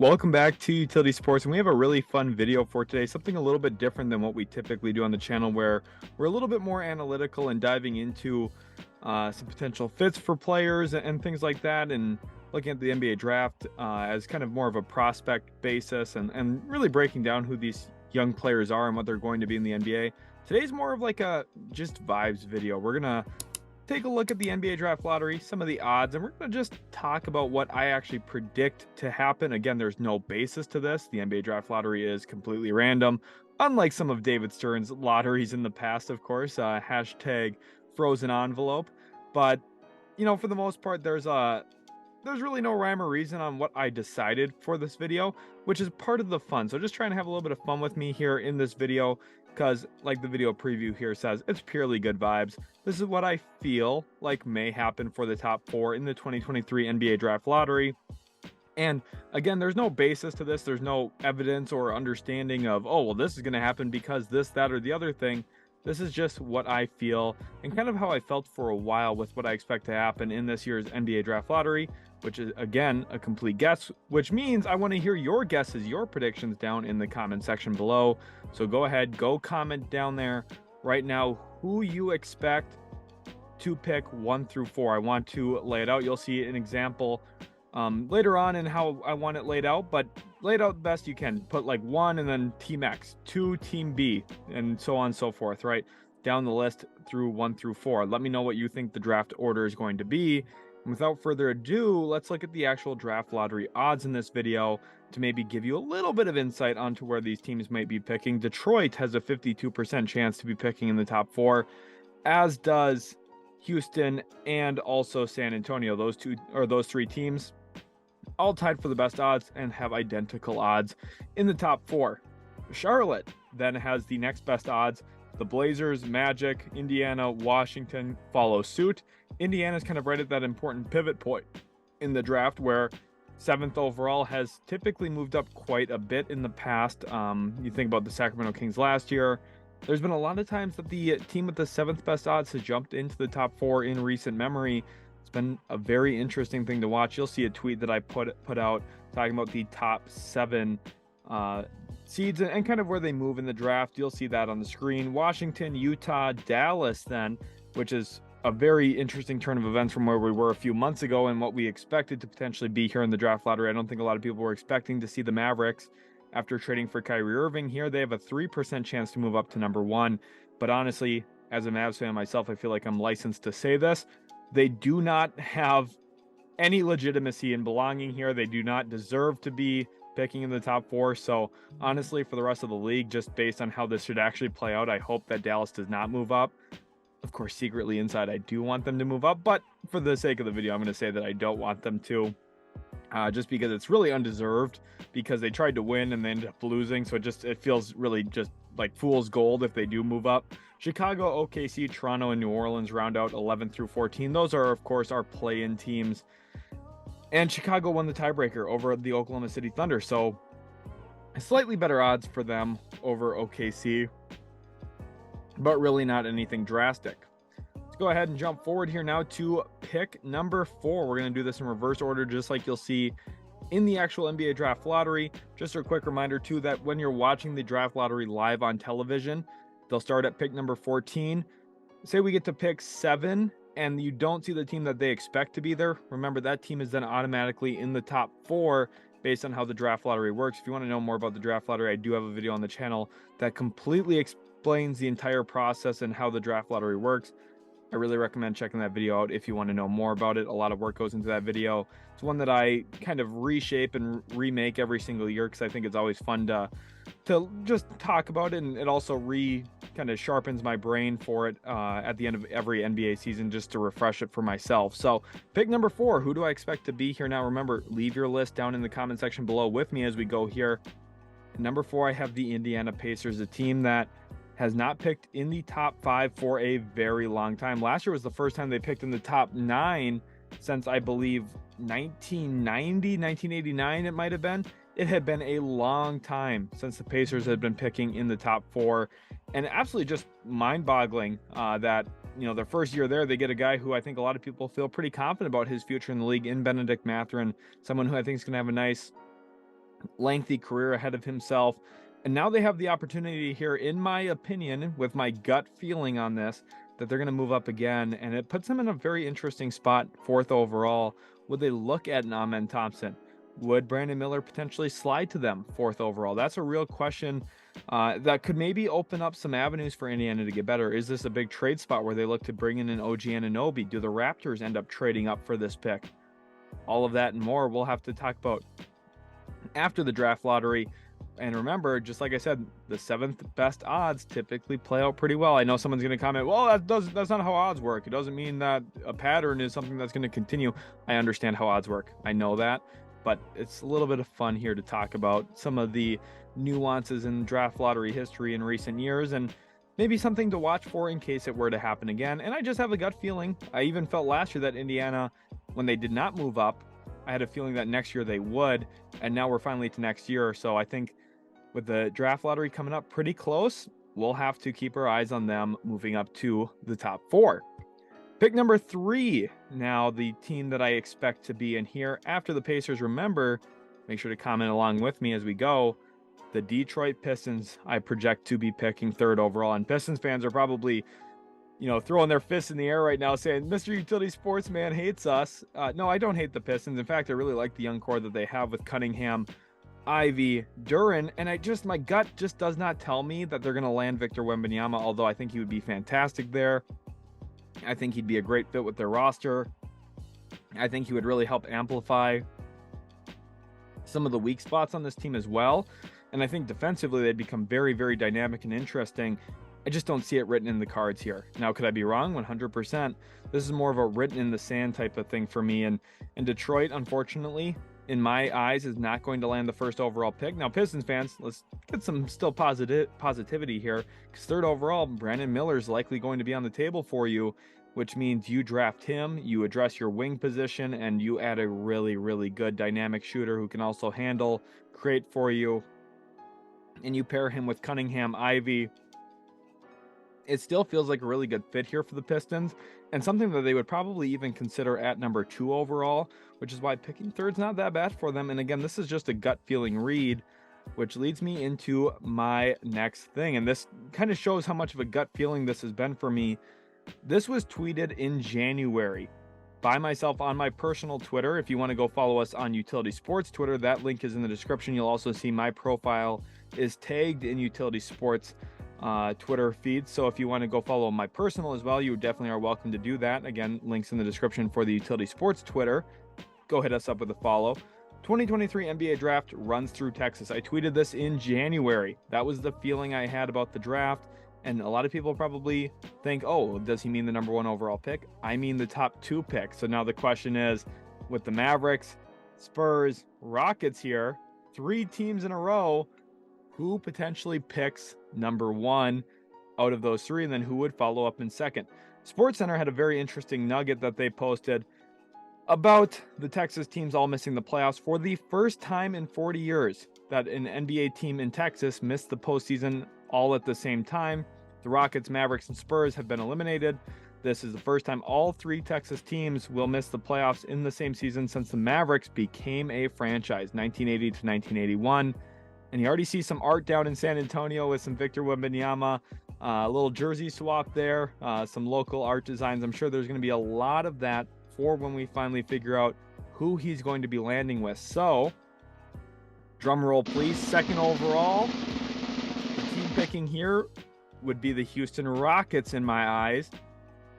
Welcome back to Utility Sports, and we have a really fun video for today, something a little bit different than what we typically do on the channel, where we're a little bit more analytical and diving into some potential fits for players and things like that, and looking at the NBA draft as kind of more of a prospect basis, and really breaking down who these young players are and what they're going to be in the NBA. Today's more of like a just vibes video. We're gonna take a look at the NBA draft lottery, some of the odds, and we're going to just talk about what I actually predict to happen. Again, there's no basis to this. The NBA draft lottery is completely random, unlike some of David Stern's lotteries in the past, of course. Hashtag frozen envelope. But, you know, for the most part, there's really no rhyme or reason on what I decided for this video, which is part of the fun. So just trying to have a little bit of fun with me here in this video, because like the video preview here says, it's purely good vibes. This is what I feel like may happen for the top 4 in the 2023 NBA draft lottery. And again, there's no basis to this. There's no evidence or understanding of, oh, well, this is going to happen because this, that, or the other thing. This is just what I feel and kind of how I felt for a while with what I expect to happen in this year's NBA draft lottery, which is, again, a complete guess, which means I want to hear your guesses, your predictions down in the comment section below. So go ahead, go comment down there right now who you expect to pick 1 through 4. I want to lay it out. You'll see an example later on in how I want it laid out, but lay it out the best you can. Put like 1 and then Team X, 2 Team B, and so on and so forth, right? Down the list through 1 through 4. Let me know what you think the draft order is going to be. And without further ado, let's look at the actual draft lottery odds in this video to maybe give you a little bit of insight onto where these teams might be picking. Detroit has a 52% chance to be picking in the top 4, as does Houston and also San Antonio. Those 3 teams all tied for the best odds and have identical odds in the top 4. Charlotte then has the next best odds. The Blazers, Magic, Indiana, Washington follow suit. Indiana's kind of right at that important pivot point in the draft where 7th overall has typically moved up quite a bit in the past. You think about the Sacramento Kings last year. There's been a lot of times that the team with the 7th best odds has jumped into the top 4 in recent memory. It's been a very interesting thing to watch. You'll see a tweet that I put out talking about the top 7 seeds and kind of where they move in the draft. You'll see that on the screen. Washington, Utah, Dallas then, which is a very interesting turn of events from where we were a few months ago and what we expected to potentially be here in the draft lottery. I don't think a lot of people were expecting to see the Mavericks after trading for Kyrie Irving here. They have a 3% chance to move up to number 1. But honestly, as a Mavs fan myself, I feel like I'm licensed to say this. They do not have any legitimacy in belonging here. They do not deserve to be picking in the top 4. So honestly, for the rest of the league, just based on how this should actually play out, I hope that Dallas does not move up. Of course, secretly inside, I do want them to move up, but for the sake of the video, I'm going to say that I don't want them to, just because it's really undeserved, because they tried to win and they ended up losing. So it feels really just like fool's gold if they do move up. Chicago, OKC, Toronto, and New Orleans round out 11 through 14. Those are, of course, our play-in teams. And Chicago won the tiebreaker over the Oklahoma City Thunder. So slightly better odds for them over OKC, but really not anything drastic. Let's go ahead and jump forward here now to pick number 4. We're going to do this in reverse order, just like you'll see in the actual NBA draft lottery. Just a quick reminder too that when you're watching the draft lottery live on television, they'll start at pick number 14. Say we get to pick 7 and you don't see the team that they expect to be there. Remember, that team is then automatically in the top 4 based on how the draft lottery works. If you want to know more about the draft lottery, I do have a video on the channel that completely explains the entire process and how the draft lottery works. I really recommend checking that video out if you want to know more about it. A lot of work goes into that video. It's one that I kind of reshape and remake every single year because I think it's always fun to just talk about it, and it also kind of sharpens my brain for it at the end of every NBA season, just to refresh it for myself. So pick number 4, who do I expect to be here now? Remember, leave your list down in the comment section below with me as we go here. Number 4, I have the Indiana Pacers, a team that has not picked in the top 5 for a very long time. Last year was the first time they picked in the top 9 since, I believe, 1990, 1989 it might have been. It had been a long time since the Pacers had been picking in the top 4, and absolutely just mind-boggling that, you know, their first year there, they get a guy who I think a lot of people feel pretty confident about his future in the league in Benedict Mathurin, someone who I think is going to have a nice lengthy career ahead of himself. And now they have the opportunity here, in my opinion, with my gut feeling on this, that they're going to move up again. And it puts them in a very interesting spot, 4th overall. Would they look at an Amen Thompson? Would Brandon Miller potentially slide to them 4th overall? That's a real question that could maybe open up some avenues for Indiana to get better. Is this a big trade spot where they look to bring in an OG Anunoby? Do the Raptors end up trading up for this pick? All of that and more we'll have to talk about after the draft lottery. And remember, just like I said, the 7th best odds typically play out pretty well. I know someone's going to comment, well, that's not how odds work. It doesn't mean that a pattern is something that's going to continue. I understand how odds work. I know that, but it's a little bit of fun here to talk about some of the nuances in draft lottery history in recent years, and maybe something to watch for in case it were to happen again. And I just have a gut feeling. I even felt last year that Indiana, when they did not move up, I had a feeling that next year they would, and now we're finally to next year. So I think with the draft lottery coming up pretty close, we'll have to keep our eyes on them moving up to the top 4. Pick number 3, now the team that I expect to be in here after the Pacers. Remember, make sure to comment along with me as we go. The Detroit Pistons, I project to be picking 3rd overall, and Pistons fans are probably, throwing their fists in the air right now saying, Mr. Utility Sports Man hates us. No, I don't hate the Pistons. In fact, I really like the young core that they have with Cunningham, Ivy, Duren, and my gut just does not tell me that they're going to land Victor Wembanyama, although I think he would be fantastic there. I think he'd be a great fit with their roster. I think he would really help amplify some of the weak spots on this team as well. And I think defensively, they'd become very, very dynamic and interesting. I just don't see it written in the cards here. Now, could I be wrong? 100%. This is more of a written in the sand type of thing for me. And Detroit, unfortunately, in my eyes, is not going to land the 1st overall pick. Now, Pistons fans, let's get some still positivity here, because 3rd overall, Brandon Miller is likely going to be on the table for you, which means you draft him, you address your wing position, and you add a really, really good dynamic shooter who can also handle, create for you, and you pair him with Cunningham, Ivy. It still feels like a really good fit here for the Pistons, and something that they would probably even consider at number 2 overall, which is why picking 3rd's not that bad for them. And again, this is just a gut feeling read, which leads me into my next thing. And this kind of shows how much of a gut feeling this has been for me. This was tweeted in January by myself on my personal Twitter. If you want to go follow us on Utility Sports Twitter, that link is in the description. You'll also see my profile is tagged in Utility Sports Twitter feed. So if you want to go follow my personal as well, you definitely are welcome to do that. Again, links in the description for the Utility Sports Twitter. Go hit us up with a follow. 2023 NBA draft runs through Texas. I tweeted this in January. That was the feeling I had about the draft. And a lot of people probably think, oh, does he mean the number 1 overall pick? I mean the top 2 picks. So now the question is, with the Mavericks, Spurs, Rockets here, 3 teams in a row, who potentially picks number 1 out of those 3, and then who would follow up in second? SportsCenter had a very interesting nugget that they posted about the Texas teams all missing the playoffs for the first time in 40 years that an NBA team in Texas missed the postseason all at the same time. The Rockets, Mavericks, and Spurs have been eliminated. This is the first time all 3 Texas teams will miss the playoffs in the same season since the Mavericks became a franchise, 1980 to 1981. And you already see some art down in San Antonio with some Victor Wembanyama, a little jersey swap there, some local art designs. I'm sure there's going to be a lot of that for when we finally figure out who he's going to be landing with. So, drum roll please, 2nd overall, the team picking here would be the Houston Rockets in my eyes,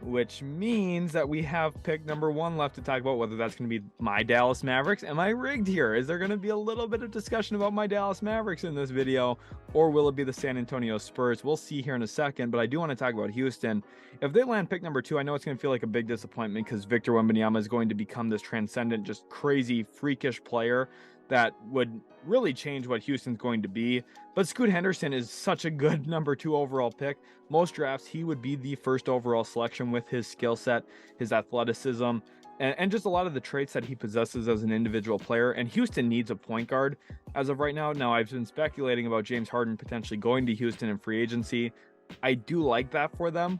which means that we have pick number 1 left to talk about, whether that's going to be my Dallas Mavericks. Am I rigged here? Is there going to be a little bit of discussion about my Dallas Mavericks in this video, or will it be the San Antonio Spurs? We'll see here in a second, but I do want to talk about Houston. If they land pick number 2, I know it's going to feel like a big disappointment because Victor Wembanyama is going to become this transcendent, just crazy, freakish player that would really change what Houston's going to be. But Scoot Henderson is such a good number 2 overall pick. Most drafts, he would be the 1st overall selection with his skill set, his athleticism, and just a lot of the traits that he possesses as an individual player. And Houston needs a point guard as of right now. Now, I've been speculating about James Harden potentially going to Houston in free agency. I do like that for them.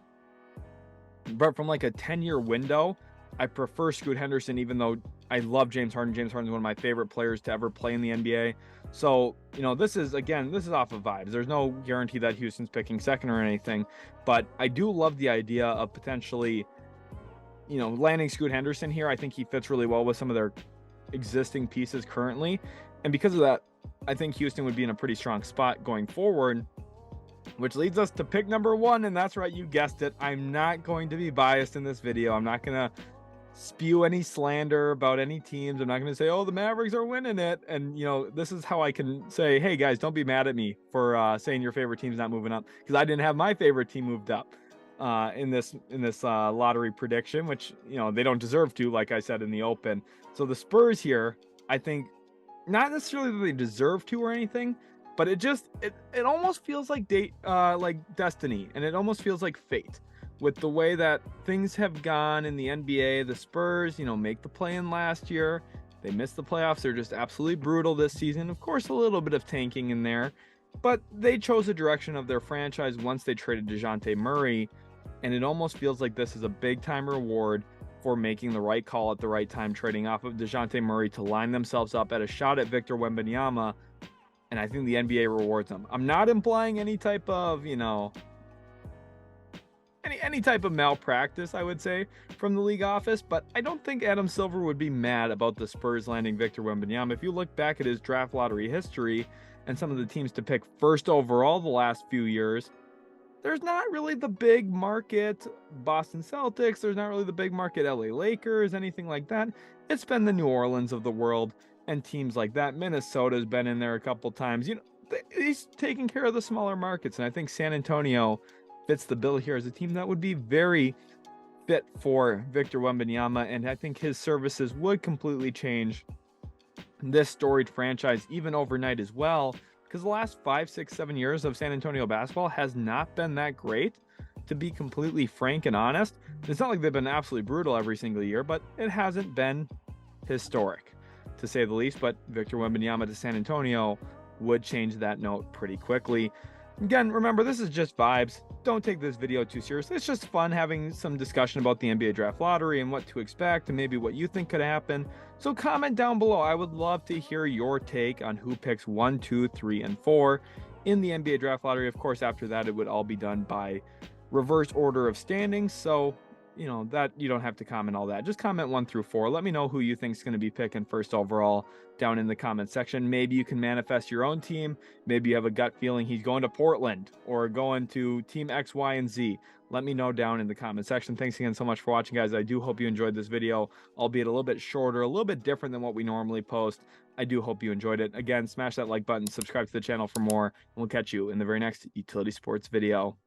But from like a 10-year window, I prefer Scoot Henderson, even though I love James Harden. James Harden is one of my favorite players to ever play in the NBA. So, this is off of vibes. There's no guarantee that Houston's picking second or anything, but I do love the idea of potentially, landing Scoot Henderson here. I think he fits really well with some of their existing pieces currently. And because of that, I think Houston would be in a pretty strong spot going forward, which leads us to pick number 1. And that's right, you guessed it. I'm not going to be biased in this video. I'm not going to spew any slander about any teams. I'm not going to say, oh, the Mavericks are winning it. And, this is how I can say, hey, guys, don't be mad at me for saying your favorite team's not moving up, because I didn't have my favorite team moved up in this lottery prediction, which, they don't deserve to, like I said in the open. So the Spurs here, I think, not necessarily that they deserve to or anything, but it almost feels like destiny, and it almost feels like fate. With the way that things have gone in the NBA, the Spurs, make the play-in last year. They missed the playoffs. They're just absolutely brutal this season. Of course, a little bit of tanking in there, but they chose the direction of their franchise once they traded DeJounte Murray, and it almost feels like this is a big-time reward for making the right call at the right time, trading off of DeJounte Murray to line themselves up at a shot at Victor Wembanyama, and I think the NBA rewards them. I'm not implying any type of, any type of malpractice, I would say, from the league office, but I don't think Adam Silver would be mad about the Spurs landing Victor Wembanyama. If you look back at his draft lottery history and some of the teams to pick first overall the last few years, there's not really the big market Boston Celtics, there's not really the big market LA Lakers, anything like that. It's been the New Orleans of the world and teams like that. Minnesota's been in there a couple times. He's taking care of the smaller markets, and I think San Antonio fits the bill here as a team that would be very fit for Victor Wembanyama, and I think his services would completely change this storied franchise even overnight as well, because the last 5, 6, 7 years of San Antonio basketball has not been that great, to be completely frank and honest. It's not like they've been absolutely brutal every single year, but it hasn't been historic, to say the least. But Victor Wembanyama to San Antonio would change that note pretty quickly. Again, remember, this is just vibes. Don't take this video too seriously. It's just fun having some discussion about the NBA draft lottery and what to expect and maybe what you think could happen. So comment down below. I would love to hear your take on who picks 1, 2, 3, and 4 in the NBA draft lottery. Of course, after that, it would all be done by reverse order of standings. So, that you don't have to comment all that. Just comment 1 through 4. Let me know who you think is going to be picking first overall down in the comment section. Maybe you can manifest your own team. Maybe you have a gut feeling he's going to Portland or going to team X, Y, and Z. Let me know down in the comment section. Thanks again so much for watching, guys. I do hope you enjoyed this video, albeit a little bit shorter, a little bit different than what we normally post. I do hope you enjoyed it. Again, smash that like button, subscribe to the channel for more, and we'll catch you in the very next Utility Sports video.